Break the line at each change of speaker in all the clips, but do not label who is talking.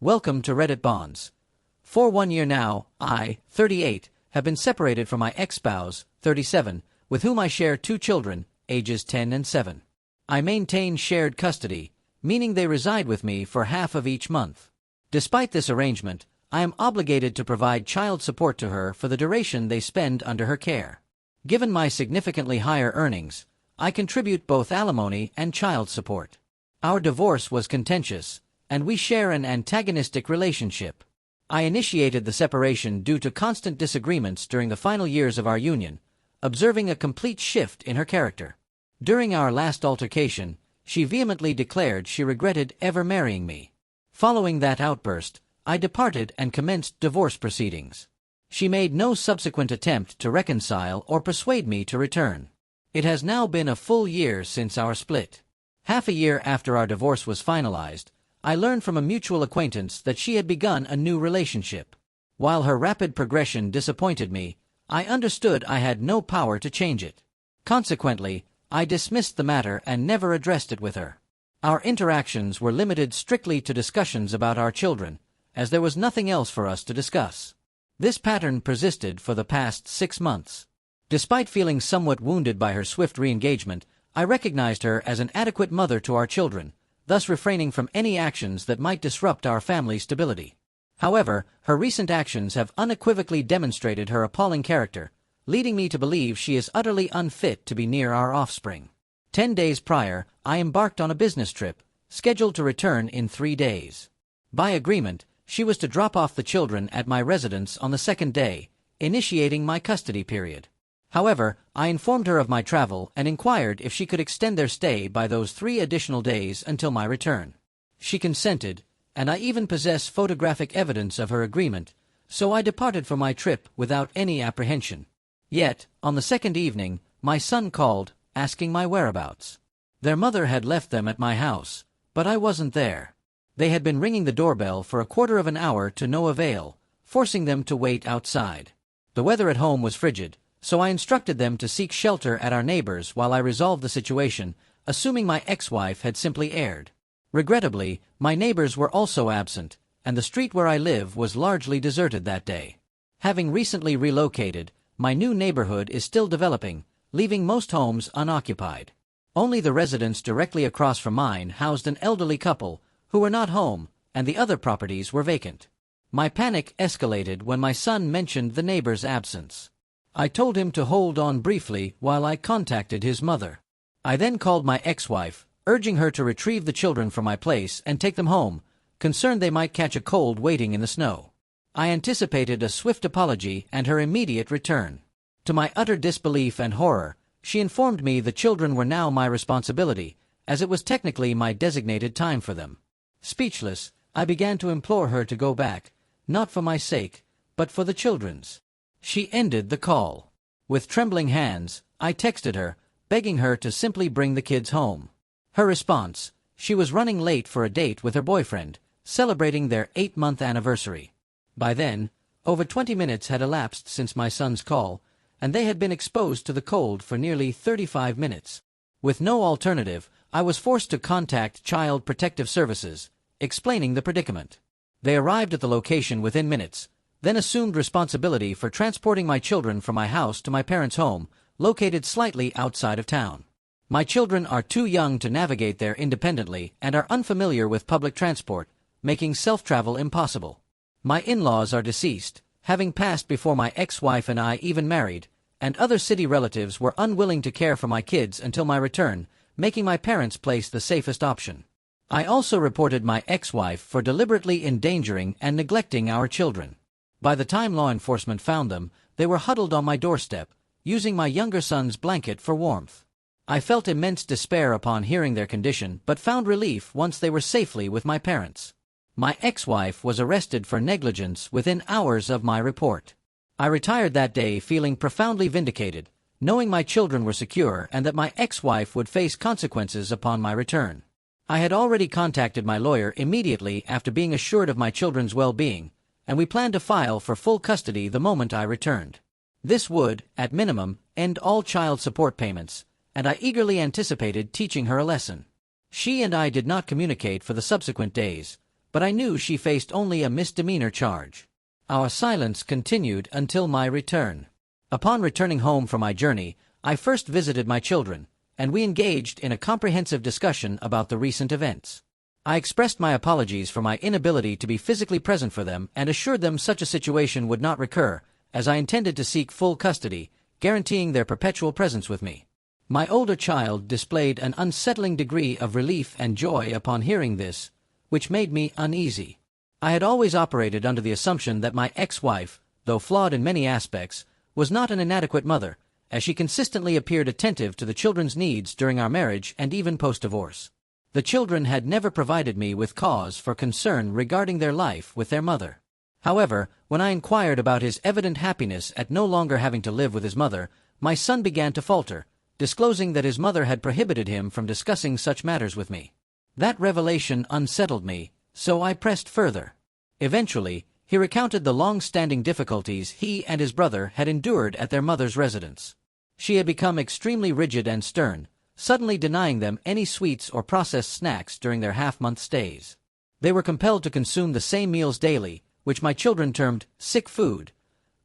Welcome to Reddit Bonds. For 1 year now, I, 38, have been separated from my ex-spouse, 37, with whom I share 2 children, ages 10 and 7. I maintain shared custody, meaning they reside with me for half of each month. Despite this arrangement, I am obligated to provide child support to her for the duration they spend under her care. Given my significantly higher earnings, I contribute both alimony and child support. Our divorce was contentious, and we share an antagonistic relationship. I initiated the separation due to constant disagreements during the final years of our union, observing a complete shift in her character. During our last altercation, she vehemently declared she regretted ever marrying me. Following that outburst, I departed and commenced divorce proceedings. She made no subsequent attempt to reconcile or persuade me to return. It has now been a full year since our split. Half a year after our divorce was finalized, I learned from a mutual acquaintance that she had begun a new relationship. While her rapid progression disappointed me, I understood I had no power to change it. Consequently, I dismissed the matter and never addressed it with her. Our interactions were limited strictly to discussions about our children, as there was nothing else for us to discuss. This pattern persisted for the past 6 months. Despite feeling somewhat wounded by her swift re-engagement, I recognized her as an adequate mother to our children, thus refraining from any actions that might disrupt our family's stability. However, her recent actions have unequivocally demonstrated her appalling character, leading me to believe she is utterly unfit to be near our offspring. 10 days prior, I embarked on a business trip, scheduled to return in 3 days. By agreement, she was to drop off the children at my residence on the 2nd day, initiating my custody period. However, I informed her of my travel and inquired if she could extend their stay by those 3 additional days until my return. She consented, and I even possess photographic evidence of her agreement, so I departed for my trip without any apprehension. Yet, on the 2nd evening, my son called, asking my whereabouts. Their mother had left them at my house, but I wasn't there. They had been ringing the doorbell for a quarter of an hour to no avail, forcing them to wait outside. The weather at home was frigid, so I instructed them to seek shelter at our neighbors while I resolved the situation, assuming my ex-wife had simply erred. Regrettably, my neighbors were also absent, and the street where I live was largely deserted that day. Having recently relocated, my new neighborhood is still developing, leaving most homes unoccupied. Only the residence directly across from mine housed an elderly couple who were not home, and the other properties were vacant. My panic escalated when my son mentioned the neighbor's absence. I told him to hold on briefly while I contacted his mother. I then called my ex-wife, urging her to retrieve the children from my place and take them home, concerned they might catch a cold waiting in the snow. I anticipated a swift apology and her immediate return. To my utter disbelief and horror, she informed me the children were now my responsibility, as it was technically my designated time for them. Speechless, I began to implore her to go back, not for my sake, but for the children's. She ended the call. With trembling hands, I texted her, begging her to simply bring the kids home. Her response: she was running late for a date with her boyfriend, celebrating their 8-month anniversary. By then, over 20 minutes had elapsed since my son's call, and they had been exposed to the cold for nearly 35 minutes. With no alternative, I was forced to contact Child Protective Services, explaining the predicament. They arrived at the location within minutes, then assumed responsibility for transporting my children from my house to my parents' home, located slightly outside of town. My children are too young to navigate there independently and are unfamiliar with public transport, making self-travel impossible. My in-laws are deceased, having passed before my ex-wife and I even married, and other city relatives were unwilling to care for my kids until my return, making my parents' place the safest option. I also reported my ex-wife for deliberately endangering and neglecting our children. By the time law enforcement found them, they were huddled on my doorstep, using my younger son's blanket for warmth. I felt immense despair upon hearing their condition, but found relief once they were safely with my parents. My ex-wife was arrested for negligence within hours of my report. I retired that day feeling profoundly vindicated, knowing my children were secure and that my ex-wife would face consequences upon my return. I had already contacted my lawyer immediately after being assured of my children's well-being, and we planned to file for full custody the moment I returned. This would, at minimum, end all child support payments, and I eagerly anticipated teaching her a lesson. She and I did not communicate for the subsequent days, but I knew she faced only a misdemeanor charge. Our silence continued until my return. Upon returning home from my journey, I first visited my children, and we engaged in a comprehensive discussion about the recent events. I expressed my apologies for my inability to be physically present for them and assured them such a situation would not recur, as I intended to seek full custody, guaranteeing their perpetual presence with me. My older child displayed an unsettling degree of relief and joy upon hearing this, which made me uneasy. I had always operated under the assumption that my ex-wife, though flawed in many aspects, was not an inadequate mother, as she consistently appeared attentive to the children's needs during our marriage and even post-divorce. The children had never provided me with cause for concern regarding their life with their mother. However, when I inquired about his evident happiness at no longer having to live with his mother, my son began to falter, disclosing that his mother had prohibited him from discussing such matters with me. That revelation unsettled me, so I pressed further. Eventually, he recounted the long-standing difficulties he and his brother had endured at their mother's residence. She had become extremely rigid and stern, suddenly denying them any sweets or processed snacks during their half-month stays. They were compelled to consume the same meals daily, which my children termed sick food,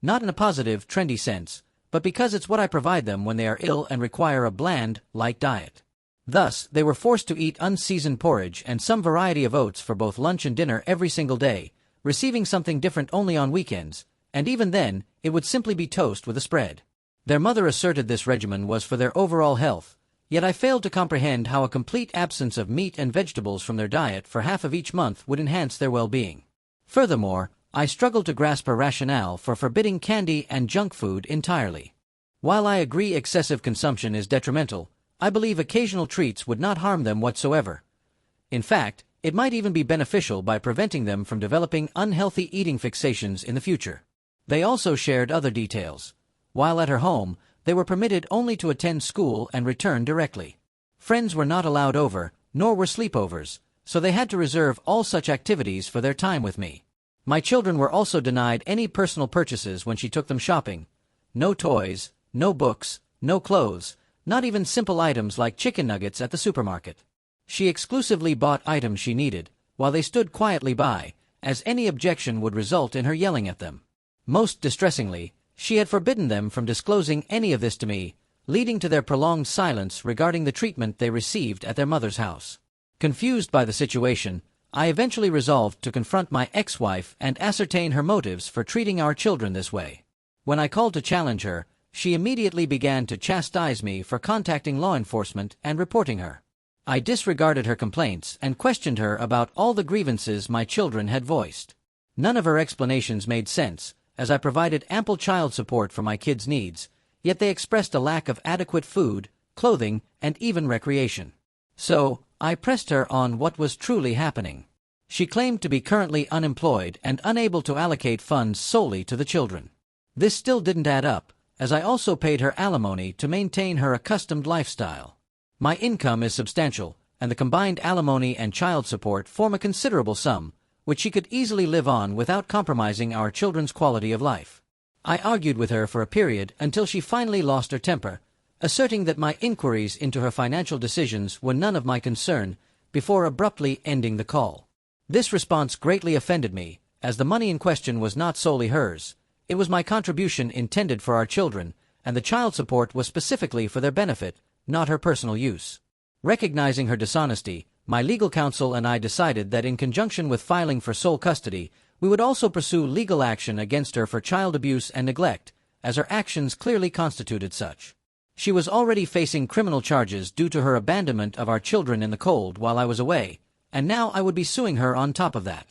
not in a positive, trendy sense, but because it's what I provide them when they are ill and require a bland, light diet. Thus, they were forced to eat unseasoned porridge and some variety of oats for both lunch and dinner every single day, receiving something different only on weekends, and even then, it would simply be toast with a spread. Their mother asserted this regimen was for their overall health, yet I failed to comprehend how a complete absence of meat and vegetables from their diet for half of each month would enhance their well-being. Furthermore, I struggled to grasp her rationale for forbidding candy and junk food entirely. While I agree excessive consumption is detrimental, I believe occasional treats would not harm them whatsoever. In fact, it might even be beneficial by preventing them from developing unhealthy eating fixations in the future. They also shared other details. While at her home, they were permitted only to attend school and return directly. Friends were not allowed over, nor were sleepovers, so they had to reserve all such activities for their time with me. My children were also denied any personal purchases when she took them shopping. No toys, no books, no clothes, not even simple items like chicken nuggets at the supermarket. She exclusively bought items she needed, while they stood quietly by, as any objection would result in her yelling at them. Most distressingly, she had forbidden them from disclosing any of this to me, leading to their prolonged silence regarding the treatment they received at their mother's house. Confused by the situation, I eventually resolved to confront my ex-wife and ascertain her motives for treating our children this way. When I called to challenge her, she immediately began to chastise me for contacting law enforcement and reporting her. I disregarded her complaints and questioned her about all the grievances my children had voiced. None of her explanations made sense, as I provided ample child support for my kids' needs, yet they expressed a lack of adequate food, clothing, and even recreation. So, I pressed her on what was truly happening. She claimed to be currently unemployed and unable to allocate funds solely to the children. This still didn't add up, as I also paid her alimony to maintain her accustomed lifestyle. My income is substantial, and the combined alimony and child support form a considerable sum, which she could easily live on without compromising our children's quality of life. I argued with her for a period until she finally lost her temper, asserting that my inquiries into her financial decisions were none of my concern, before abruptly ending the call. This response greatly offended me, as the money in question was not solely hers. It was my contribution intended for our children, and the child support was specifically for their benefit, not her personal use. Recognizing her dishonesty, my legal counsel and I decided that in conjunction with filing for sole custody, we would also pursue legal action against her for child abuse and neglect, as her actions clearly constituted such. She was already facing criminal charges due to her abandonment of our children in the cold while I was away, and now I would be suing her on top of that.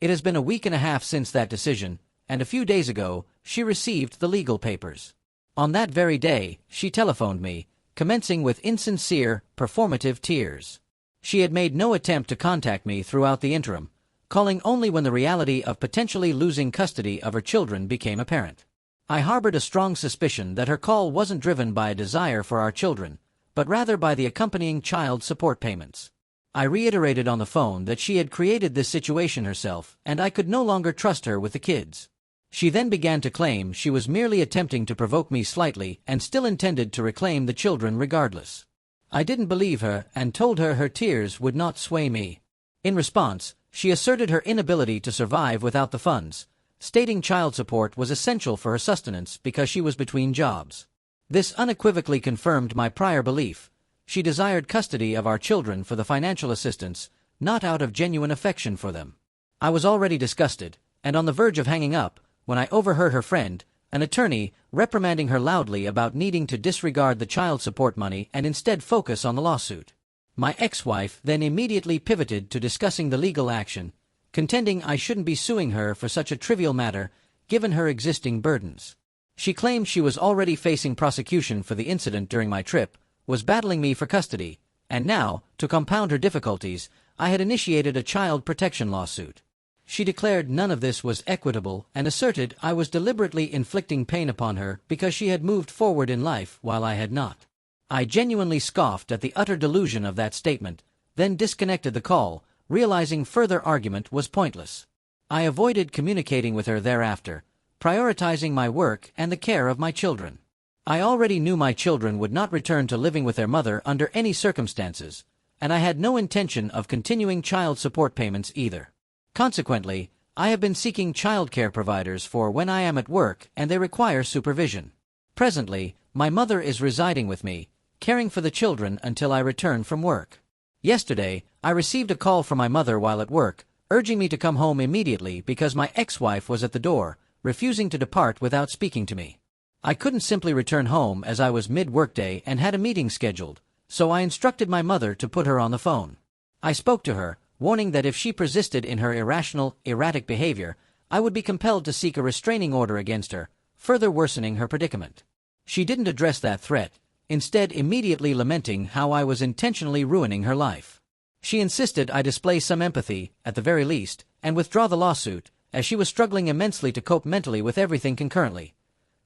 It has been a week and a half since that decision, and a few days ago, she received the legal papers. On that very day, she telephoned me, commencing with insincere, performative tears. She had made no attempt to contact me throughout the interim, calling only when the reality of potentially losing custody of her children became apparent. I harbored a strong suspicion that her call wasn't driven by a desire for our children, but rather by the accompanying child support payments. I reiterated on the phone that she had created this situation herself, and I could no longer trust her with the kids. She then began to claim she was merely attempting to provoke me slightly and still intended to reclaim the children regardless. I didn't believe her and told her her tears would not sway me. In response, She asserted her inability to survive without the funds, stating child support was essential for her sustenance because she was between jobs. This unequivocally confirmed my prior belief. She desired custody of our children for the financial assistance, not out of genuine affection for them. I was already disgusted, and on the verge of hanging up, when I overheard her friend, an attorney, reprimanding her loudly about needing to disregard the child support money and instead focus on the lawsuit. My ex-wife then immediately pivoted to discussing the legal action, contending I shouldn't be suing her for such a trivial matter, given her existing burdens. She claimed she was already facing prosecution for the incident during my trip, was battling me for custody, and now, to compound her difficulties, I had initiated a child protection lawsuit. She declared none of this was equitable and asserted I was deliberately inflicting pain upon her because she had moved forward in life while I had not. I genuinely scoffed at the utter delusion of that statement, then disconnected the call, realizing further argument was pointless. I avoided communicating with her thereafter, prioritizing my work and the care of my children. I already knew my children would not return to living with their mother under any circumstances, and I had no intention of continuing child support payments either. Consequently, I have been seeking child care providers for when I am at work and they require supervision. Presently, my mother is residing with me, caring for the children until I return from work. Yesterday, I received a call from my mother while at work, urging me to come home immediately because my ex-wife was at the door, refusing to depart without speaking to me. I couldn't simply return home as I was mid-workday and had a meeting scheduled, so I instructed my mother to put her on the phone. I spoke to her, warning that if she persisted in her irrational, erratic behavior, I would be compelled to seek a restraining order against her, further worsening her predicament. She didn't address that threat, instead immediately lamenting how I was intentionally ruining her life. She insisted I display some empathy, at the very least, and withdraw the lawsuit, as she was struggling immensely to cope mentally with everything concurrently.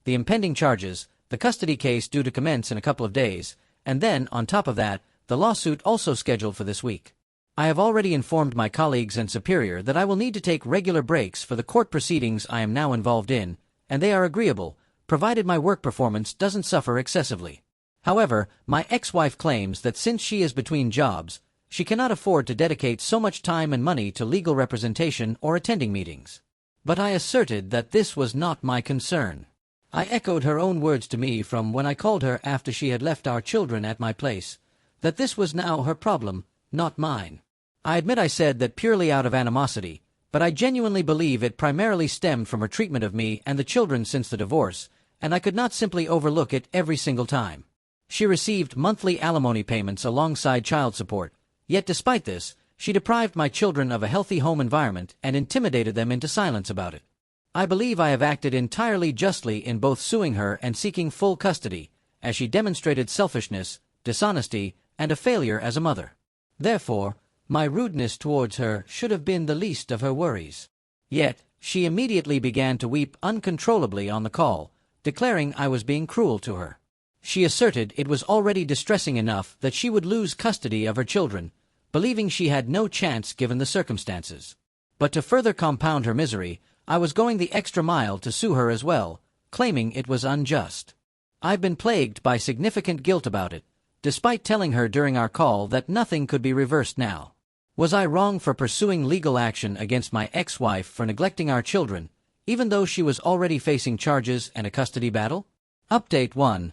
The impending charges, the custody case due to commence in a couple of days, and then, on top of that, the lawsuit also scheduled for this week. I have already informed my colleagues and superior that I will need to take regular breaks for the court proceedings I am now involved in, and they are agreeable, provided my work performance doesn't suffer excessively. However, my ex-wife claims that since she is between jobs, she cannot afford to dedicate so much time and money to legal representation or attending meetings. But I asserted that this was not my concern. I echoed her own words to me from when I called her after she had left our children at my place, that this was now her problem, not mine. I admit I said that purely out of animosity, but I genuinely believe it primarily stemmed from her treatment of me and the children since the divorce, and I could not simply overlook it every single time. She received monthly alimony payments alongside child support, yet despite this, she deprived my children of a healthy home environment and intimidated them into silence about it. I believe I have acted entirely justly in both suing her and seeking full custody, as she demonstrated selfishness, dishonesty, and a failure as a mother. Therefore, my rudeness towards her should have been the least of her worries. Yet, she immediately began to weep uncontrollably on the call, declaring I was being cruel to her. She asserted it was already distressing enough that she would lose custody of her children, believing she had no chance given the circumstances. But to further compound her misery, I was going the extra mile to sue her as well, claiming it was unjust. I've been plagued by significant guilt about it, despite telling her during our call that nothing could be reversed now. Was I wrong for pursuing legal action against my ex-wife for neglecting our children, even though she was already facing charges and a custody battle? Update 1.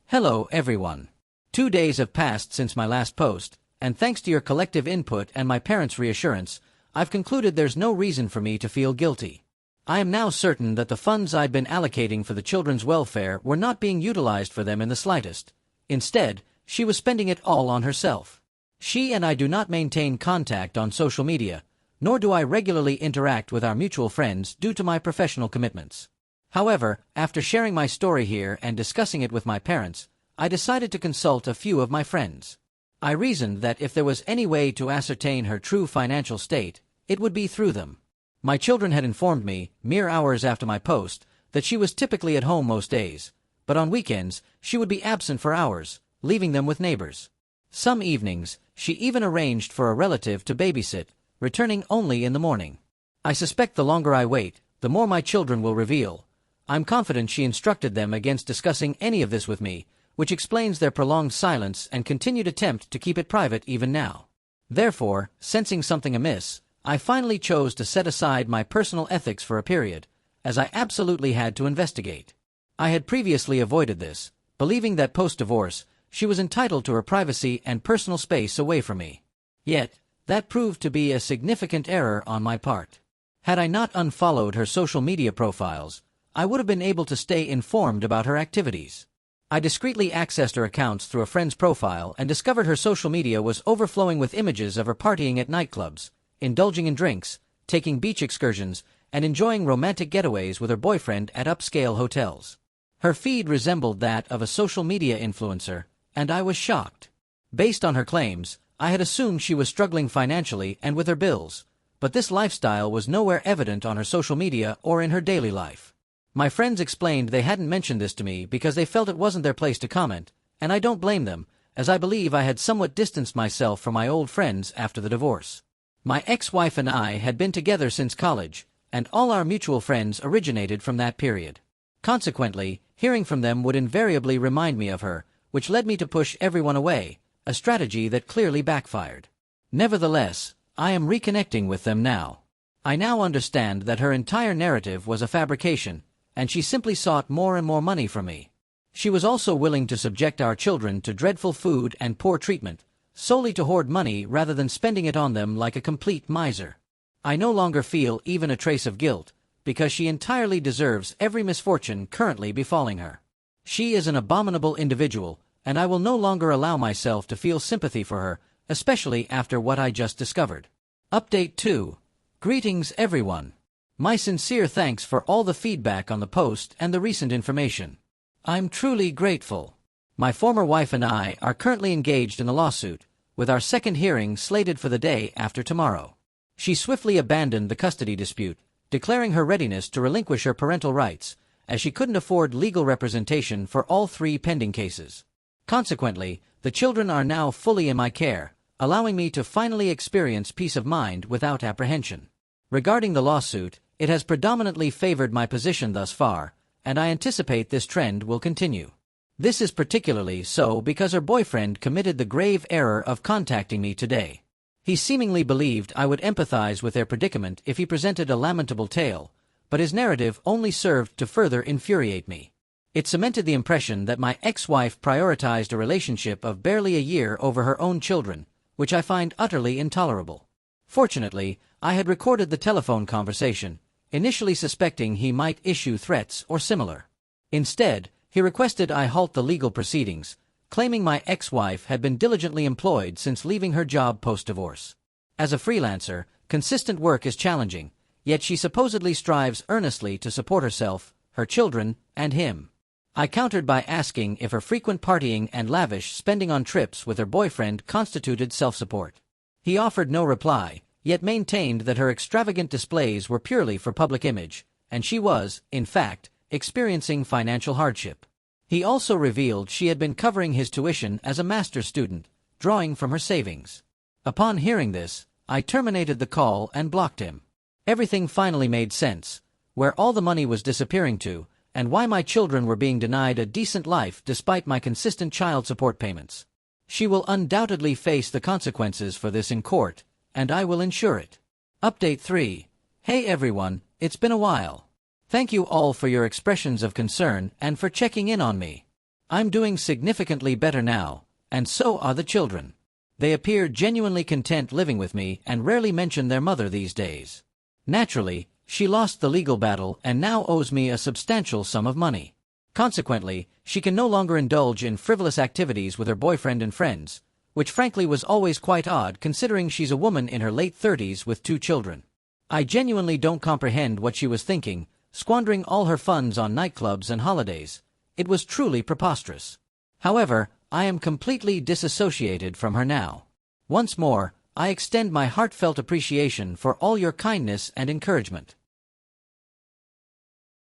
Hello, everyone. 2 days have passed since my last post, and thanks to your collective input and my parents' reassurance, I've concluded there's no reason for me to feel guilty. I am now certain that the funds I'd been allocating for the children's welfare were not being utilized for them in the slightest. Instead, she was spending it all on herself. She and I do not maintain contact on social media, nor do I regularly interact with our mutual friends due to my professional commitments. However, after sharing my story here and discussing it with my parents, I decided to consult a few of my friends. I reasoned that if there was any way to ascertain her true financial state, it would be through them. My children had informed me, mere hours after my post, that she was typically at home most days, but on weekends, she would be absent for hours, leaving them with neighbors. Some evenings, she even arranged for a relative to babysit, returning only in the morning. I suspect the longer I wait, the more my children will reveal. I'm confident she instructed them against discussing any of this with me, which explains their prolonged silence and continued attempt to keep it private even now. Therefore, sensing something amiss, I finally chose to set aside my personal ethics for a period, as I absolutely had to investigate. I had previously avoided this, believing that post-divorce, she was entitled to her privacy and personal space away from me. Yet, that proved to be a significant error on my part. Had I not unfollowed her social media profiles, I would have been able to stay informed about her activities. I discreetly accessed her accounts through a friend's profile and discovered her social media was overflowing with images of her partying at nightclubs, indulging in drinks, taking beach excursions, and enjoying romantic getaways with her boyfriend at upscale hotels. Her feed resembled that of a social media influencer, and I was shocked. Based on her claims, I had assumed she was struggling financially and with her bills, but this lifestyle was nowhere evident on her social media or in her daily life. My friends explained they hadn't mentioned this to me because they felt it wasn't their place to comment, and I don't blame them, as I believe I had somewhat distanced myself from my old friends after the divorce. My ex-wife and I had been together since college, and all our mutual friends originated from that period. Consequently, hearing from them would invariably remind me of her, which led me to push everyone away, a strategy that clearly backfired. Nevertheless, I am reconnecting with them now. I now understand that her entire narrative was a fabrication, and she simply sought more and more money from me. She was also willing to subject our children to dreadful food and poor treatment, solely to hoard money rather than spending it on them like a complete miser. I no longer feel even a trace of guilt, because she entirely deserves every misfortune currently befalling her. She is an abominable individual, and I will no longer allow myself to feel sympathy for her, especially after what I just discovered. Update 2. Greetings everyone. My sincere thanks for all the feedback on the post and the recent information. I'm truly grateful. My former wife and I are currently engaged in a lawsuit, with our second hearing slated for the day after tomorrow. She swiftly abandoned the custody dispute, declaring her readiness to relinquish her parental rights, as she couldn't afford legal representation for all 3 pending cases. Consequently, the children are now fully in my care, allowing me to finally experience peace of mind without apprehension. Regarding the lawsuit, it has predominantly favored my position thus far, and I anticipate this trend will continue. This is particularly so because her boyfriend committed the grave error of contacting me today. He seemingly believed I would empathize with their predicament if he presented a lamentable tale, but his narrative only served to further infuriate me. It cemented the impression that my ex-wife prioritized a relationship of barely a year over her own children, which I find utterly intolerable. Fortunately, I had recorded the telephone conversation, initially suspecting he might issue threats or similar. Instead, he requested I halt the legal proceedings, claiming my ex-wife had been diligently employed since leaving her job post-divorce. As a freelancer, consistent work is challenging, yet she supposedly strives earnestly to support herself, her children, and him. I countered by asking if her frequent partying and lavish spending on trips with her boyfriend constituted self-support. He offered no reply, yet maintained that her extravagant displays were purely for public image, and she was, in fact, experiencing financial hardship. He also revealed she had been covering his tuition as a master's student, drawing from her savings. Upon hearing this, I terminated the call and blocked him. Everything finally made sense, where all the money was disappearing to, and why my children were being denied a decent life despite my consistent child support payments. She will undoubtedly face the consequences for this in court, and I will ensure it. Update 3. Hey everyone, it's been a while. Thank you all for your expressions of concern and for checking in on me. I'm doing significantly better now, and so are the children. They appear genuinely content living with me and rarely mention their mother these days. Naturally, she lost the legal battle and now owes me a substantial sum of money. Consequently, she can no longer indulge in frivolous activities with her boyfriend and friends, which frankly was always quite odd considering she's a woman in her late 30s with 2 children. I genuinely don't comprehend what she was thinking, squandering all her funds on nightclubs and holidays. It was truly preposterous. However, I am completely disassociated from her now. Once more, I extend my heartfelt appreciation for all your kindness and encouragement.